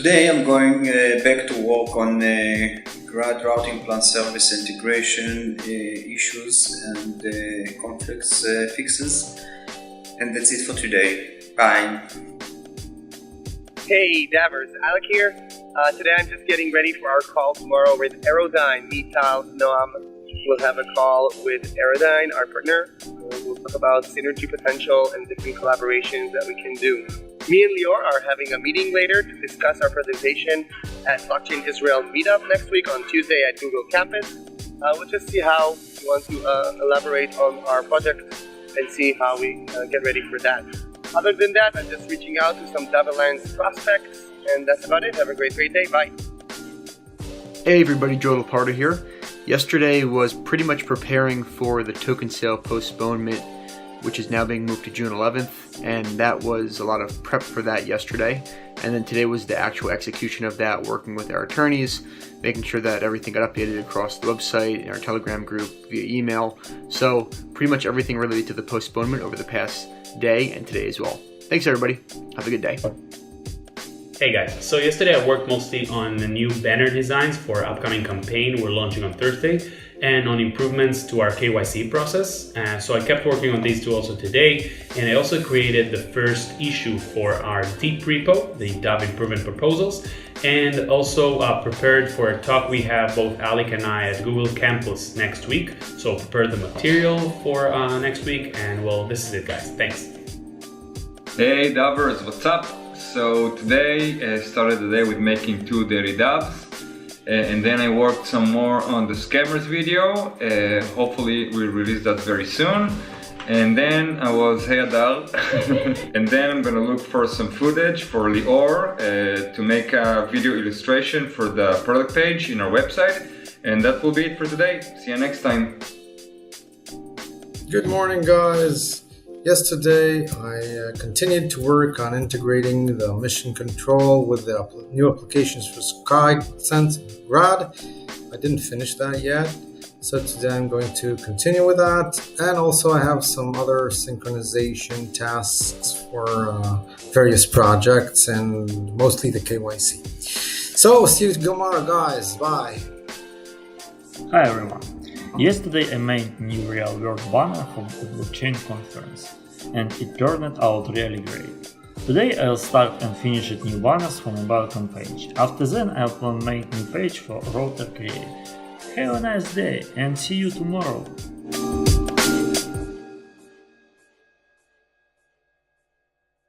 Today I'm going back to work on GRAD routing plan service integration issues and conflicts fixes. And that's it for today. Bye. Hey Davers, Alick here. Today I'm just getting ready for our call tomorrow with Aerodyne. Mital, Noam will have a call with Aerodyne, our partner. We'll talk about synergy potential and different collaborations that we can do. Me and Lior are having a meeting later to discuss our presentation at Blockchain Israel Meetup next week on Tuesday at Google Campus. We'll just see how we want to elaborate on our project and see how we get ready for that. Other than that, I'm just reaching out to some Davalance prospects, and that's about it. Have a great day. Bye. Hey everybody, Joe Lapardo here. Yesterday was pretty much preparing for the token sale postponement, which is now being moved to June 11th, and that was a lot of prep for that yesterday. And then today was the actual execution of that, working with our attorneys, making sure that everything got updated across the website, in our Telegram group, via email. So pretty much everything related to the postponement over the past day and today as well. Thanks everybody. Have a good day. Hey guys, so yesterday I worked mostly on the new banner designs for our upcoming campaign we're launching on Thursday, and on improvements to our KYC process. So I kept working on these two also today, and I also created the first issue for our deep repo, the DAV improvement proposals, and also prepared for a talk we have both Alick and I at Google Campus next week. So prepare the material for next week, and well, this is it guys, thanks. Hey Davers, what's up? So today I started the day with making 2 DailyDAVs. And then I worked some more on the scammers video. Hopefully we'll release that very soon. And then I was hey Adal. And then I'm gonna look for some footage for Lior to make a video illustration for the product page in our website. And that will be it for today. See you next time. Good morning guys. Yesterday I continued to work on integrating the mission control with the new applications for Sky, Sense, and GRAD. I didn't finish that yet, so today I'm going to continue with that, and also I have some other synchronization tasks for various projects and mostly the KYC. So see you tomorrow guys, bye! Hi everyone! Yesterday I made new real-world banner for the blockchain conference, and it turned out really great. Today I'll start and finish new banners for mobile page. After then I'll plan make new page for router create. Have a nice day and see you tomorrow!